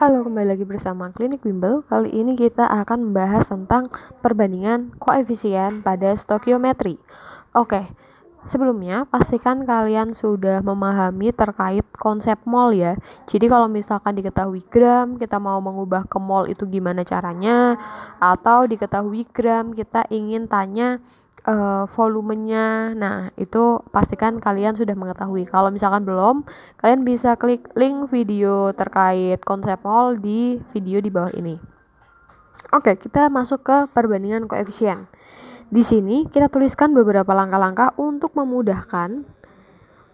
Halo, kembali lagi bersama Klinik Bimbel. Kali ini kita akan membahas tentang perbandingan koefisien pada stokiometri. Oke, sebelumnya pastikan kalian sudah memahami terkait konsep mol ya. Jadi kalau misalkan diketahui gram, kita mau mengubah ke mol itu gimana caranya, atau diketahui gram, kita ingin tanya volumenya. Nah, itu pastikan kalian sudah mengetahui. Kalau misalkan belum, kalian bisa klik link video terkait konsep mol di video di bawah ini. Oke, kita masuk ke perbandingan koefisien. Di sini kita tuliskan beberapa langkah-langkah untuk memudahkan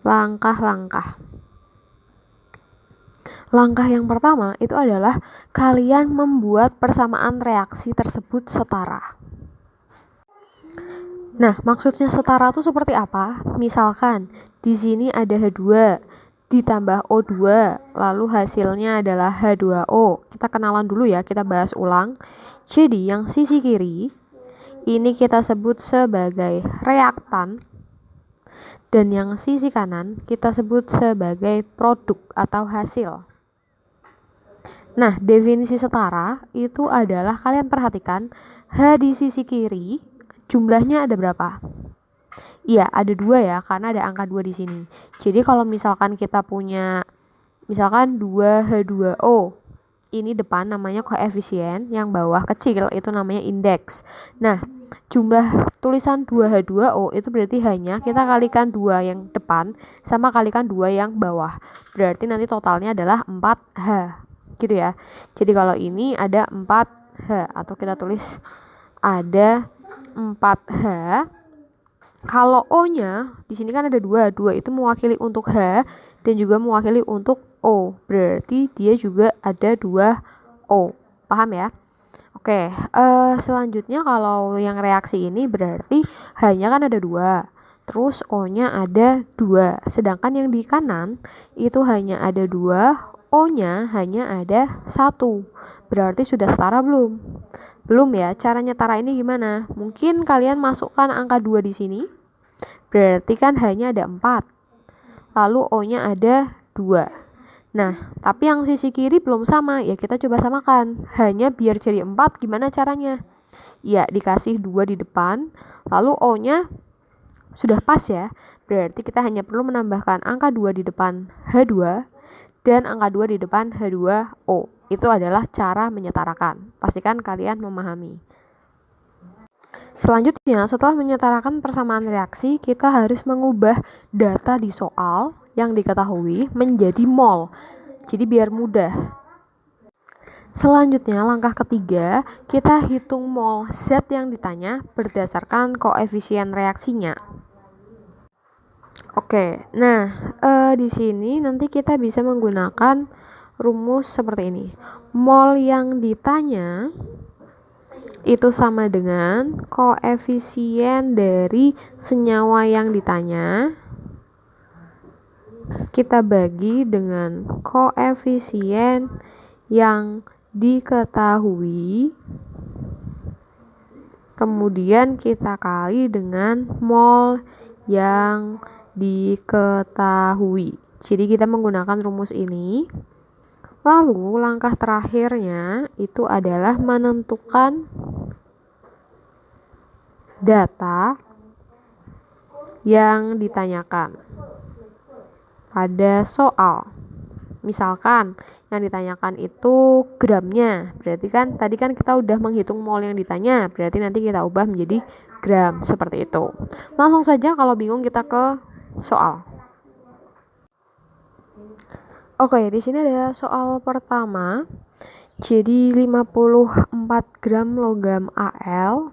langkah-langkah. Langkah yang pertama itu adalah kalian membuat persamaan reaksi tersebut setara. Nah, maksudnya setara itu seperti apa? Misalkan di sini ada H2 ditambah O2, lalu hasilnya adalah H2O. Kita kenalan dulu ya, kita bahas ulang. Jadi yang sisi kiri ini kita sebut sebagai reaktan, dan yang sisi kanan kita sebut sebagai produk atau hasil. Nah, definisi setara itu adalah, kalian perhatikan H di sisi kiri jumlahnya ada berapa? Iya, ada 2 ya, karena ada angka 2 di sini. Jadi kalau misalkan kita punya misalkan 2H2O, ini depan namanya koefisien, yang bawah kecil itu namanya indeks. Nah, jumlah tulisan 2H2O itu berarti hanya kita kalikan 2 yang depan sama kalikan 2 yang bawah. Berarti nanti totalnya adalah 4H. Gitu ya. Jadi kalau ini ada 4H, atau kita tulis ada 4H. Kalau O-nya di sini kan ada 2 itu mewakili untuk H dan juga mewakili untuk O. Berarti dia juga ada 2 O. Paham ya? Oke, selanjutnya kalau yang reaksi ini berarti H-nya kan ada 2. Terus O-nya ada 2. Sedangkan yang di kanan itu hanya ada 2, O-nya hanya ada 1. Berarti sudah setara belum? Belum ya. Cara nyetara ini gimana? Mungkin kalian masukkan angka 2 di sini. Berarti kan hanya ada 4. Lalu O-nya ada 2. Nah, tapi yang sisi kiri belum sama. Ya kita coba samakan. Hanya biar jadi 4 gimana caranya? Ya, dikasih 2 di depan. Lalu O-nya sudah pas ya. Berarti kita hanya perlu menambahkan angka 2 di depan H2 dan angka 2 di depan H2O. Itu adalah cara menyetarakan. Pastikan kalian memahami. Selanjutnya, setelah menyetarakan persamaan reaksi, kita harus mengubah data di soal yang diketahui menjadi mol. Jadi biar mudah. Selanjutnya, langkah ketiga, kita hitung mol zat yang ditanya berdasarkan koefisien reaksinya. Oke, nah di sini nanti kita bisa menggunakan rumus seperti ini. Mol yang ditanya itu sama dengan koefisien dari senyawa yang ditanya kita bagi dengan koefisien yang diketahui, kemudian kita kali dengan mol yang diketahui. Jadi kita menggunakan rumus ini. Lalu langkah terakhirnya itu adalah menentukan data yang ditanyakan pada soal. Misalkan yang ditanyakan itu gramnya. Berarti kan tadi kan kita udah menghitung mol yang ditanya. Berarti nanti kita ubah menjadi gram, seperti itu. Langsung saja, kalau bingung kita ke soal. Oke, di sini ada soal pertama. Jadi 54 gram logam Al.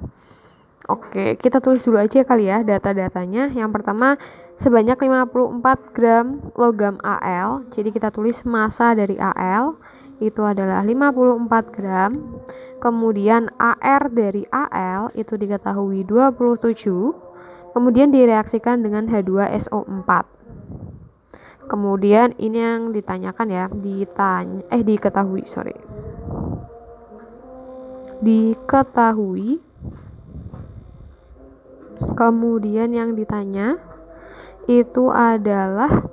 Oke, kita tulis dulu aja kali ya data-datanya. Yang pertama, sebanyak 54 gram logam Al. Jadi kita tulis massa dari Al itu adalah 54 gram. Kemudian AR dari Al itu diketahui 27. Kemudian direaksikan dengan H2SO4. Kemudian ini yang ditanyakan ya, diketahui. Kemudian yang ditanya itu adalah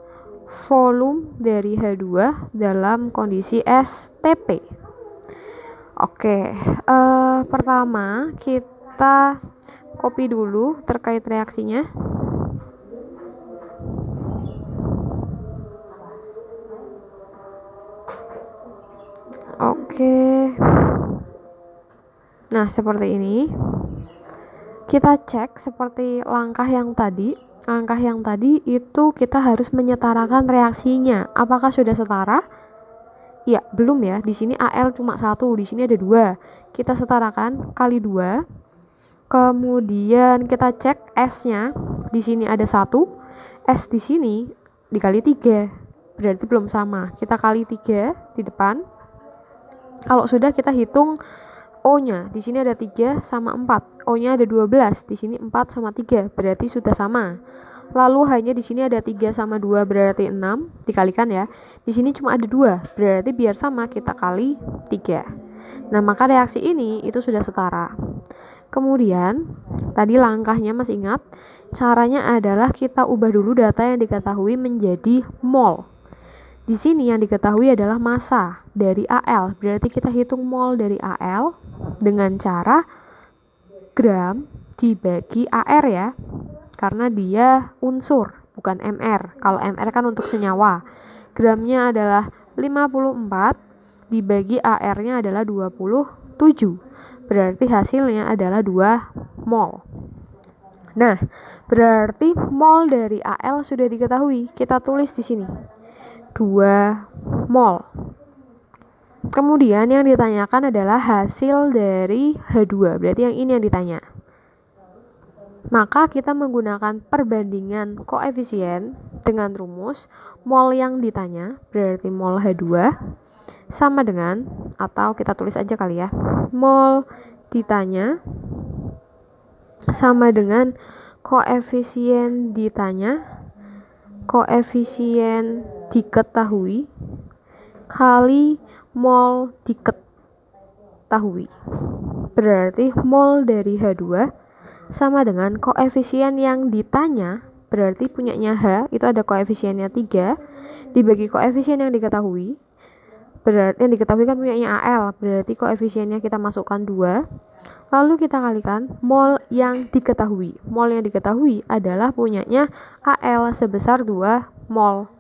volume dari H2 dalam kondisi STP. Oke, pertama kita copy dulu terkait reaksinya. Oke. Nah, seperti ini. Kita cek seperti langkah yang tadi. Langkah yang tadi itu kita harus menyetarakan reaksinya. Apakah sudah setara? Ya, belum ya. Di sini Al cuma 1, di sini ada 2. Kita setarakan kali 2. Kemudian kita cek S-nya. Di sini ada 1. S di sini dikali 3. Berarti belum sama. Kita kali 3 di depan. Kalau sudah kita hitung O-nya. Di sini ada 3 sama 4. O-nya ada 12. Di sini 4 sama 3. Berarti sudah sama. Lalu hanya di sini ada 3 sama 2 berarti 6. Dikalikan ya. Di sini cuma ada 2. Berarti biar sama kita kali 3. Nah, maka reaksi ini itu sudah setara. Kemudian, tadi langkahnya masih ingat? Caranya adalah kita ubah dulu data yang diketahui menjadi mol. Di sini yang diketahui adalah massa dari Al. Berarti kita hitung mol dari Al dengan cara gram dibagi AR ya. Karena dia unsur, bukan MR. Kalau MR kan untuk senyawa. Gramnya adalah 54 dibagi AR-nya adalah 27. Berarti hasilnya adalah 2 mol. Nah, berarti mol dari Al sudah diketahui. Kita tulis di sini. 2 mol. Kemudian yang ditanyakan adalah hasil dari H2. Berarti yang ini yang ditanya. Maka kita menggunakan perbandingan koefisien dengan rumus mol yang ditanya. Berarti mol H2 sama dengan, atau kita tulis aja kali ya, mol ditanya sama dengan koefisien ditanya, koefisien diketahui kali mol diketahui. Berarti mol dari H2 sama dengan koefisien yang ditanya, berarti punyanya H itu ada koefisiennya 3 dibagi koefisien yang diketahui. Berarti yang diketahui kan punyanya Al, berarti koefisiennya kita masukkan 2. Lalu kita kalikan mol yang diketahui. Mol yang diketahui adalah punyanya Al sebesar 2 mol.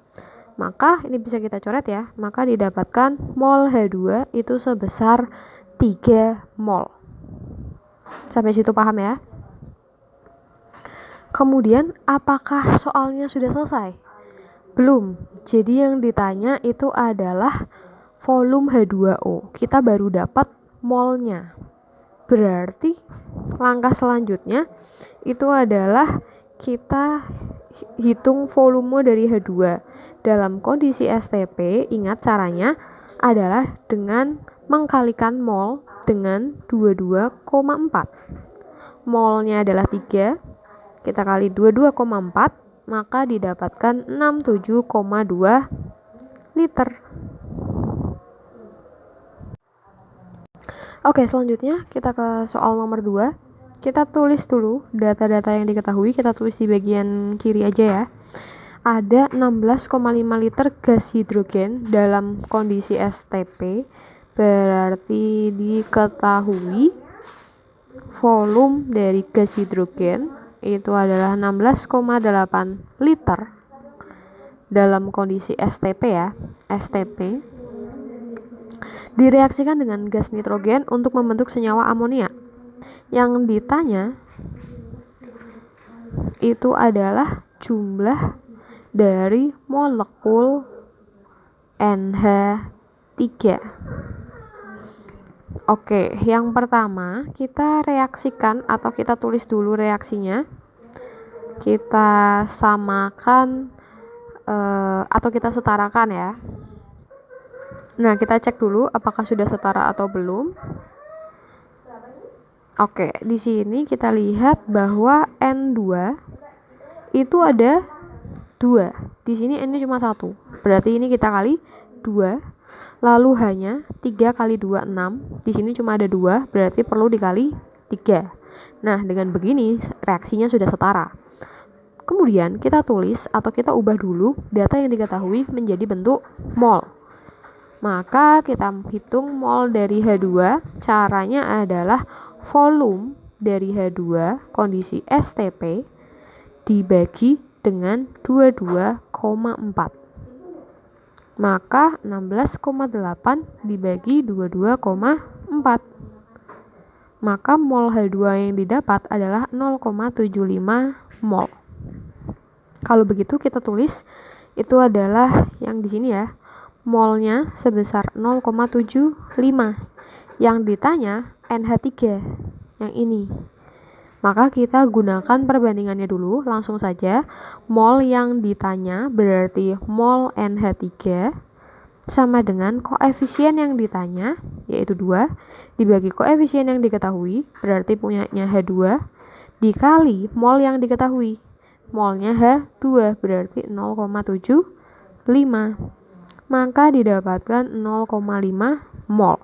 Maka ini bisa kita coret ya. Maka didapatkan mol H2 itu sebesar 3 mol. Sampai situ paham ya? Kemudian apakah soalnya sudah selesai? Belum. Jadi yang ditanya itu adalah volume H2O. Kita baru dapat molnya. Berarti langkah selanjutnya itu adalah kita hitung volume dari H2. Dalam kondisi STP, ingat caranya adalah dengan mengkalikan mol dengan 22,4. Molnya adalah 3, kita kali 22,4, maka didapatkan 67,2 liter. Oke, selanjutnya kita ke soal nomor 2. Kita tulis dulu data-data yang diketahui, kita tulis di bagian kiri aja ya. Ada 16,5 liter gas hidrogen dalam kondisi STP, berarti diketahui volume dari gas hidrogen itu adalah 16,8 liter dalam kondisi STP ya, STP. Direaksikan dengan gas nitrogen untuk membentuk senyawa amonia. Yang ditanya itu adalah jumlah dari molekul NH3. Oke, yang pertama kita reaksikan atau kita tulis dulu reaksinya. Kita samakan atau kita setarakan ya. Nah, kita cek dulu apakah sudah setara atau belum. Oke, di sini kita lihat bahwa N2 itu ada 2. Di sini N-nya cuma 1. Berarti ini kita kali 2. Lalu hanya 3 kali 2, 6. Di sini cuma ada 2, berarti perlu dikali 3. Nah, dengan begini reaksinya sudah setara. Kemudian kita tulis atau kita ubah dulu data yang diketahui menjadi bentuk mol. Maka kita hitung mol dari H2, caranya adalah volume dari H2 kondisi STP dibagi dengan 22,4. Maka 16,8 dibagi 22,4. Maka mol H2 yang didapat adalah 0,75 mol. Kalau begitu kita tulis itu adalah yang di sini ya. Molnya sebesar 0,75. Yang ditanya NH3 yang ini. Maka kita gunakan perbandingannya dulu, langsung saja. Mol yang ditanya berarti mol NH3 sama dengan koefisien yang ditanya, yaitu 2, dibagi koefisien yang diketahui, berarti punyanya H2, dikali mol yang diketahui. Molnya H2 berarti 0,75. Maka didapatkan 0,5 mol.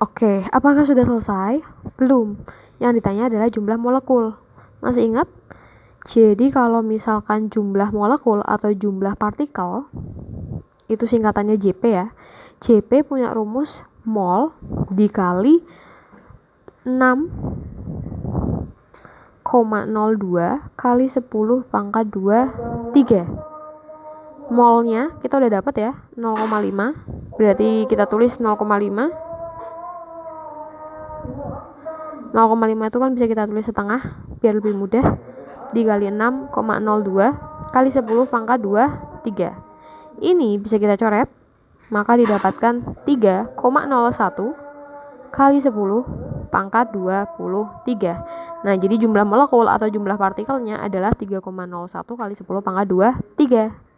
Oke, apakah sudah selesai? Belum. Yang ditanya adalah jumlah molekul. Masih ingat? Jadi kalau misalkan jumlah molekul atau jumlah partikel, itu singkatannya JP ya. JP punya rumus mol dikali 6,02 kali 10 pangkat 23. Molnya kita udah dapat ya, 0,5. Berarti kita tulis 0,5. 0,5 itu kan bisa kita tulis setengah biar lebih mudah, dikali 6,02 kali 10 pangkat 23. Ini bisa kita coret, maka didapatkan 3,01 kali 10 pangkat 23. Nah, jadi jumlah molekul atau jumlah partikelnya adalah 3,01 kali 10 pangkat 23.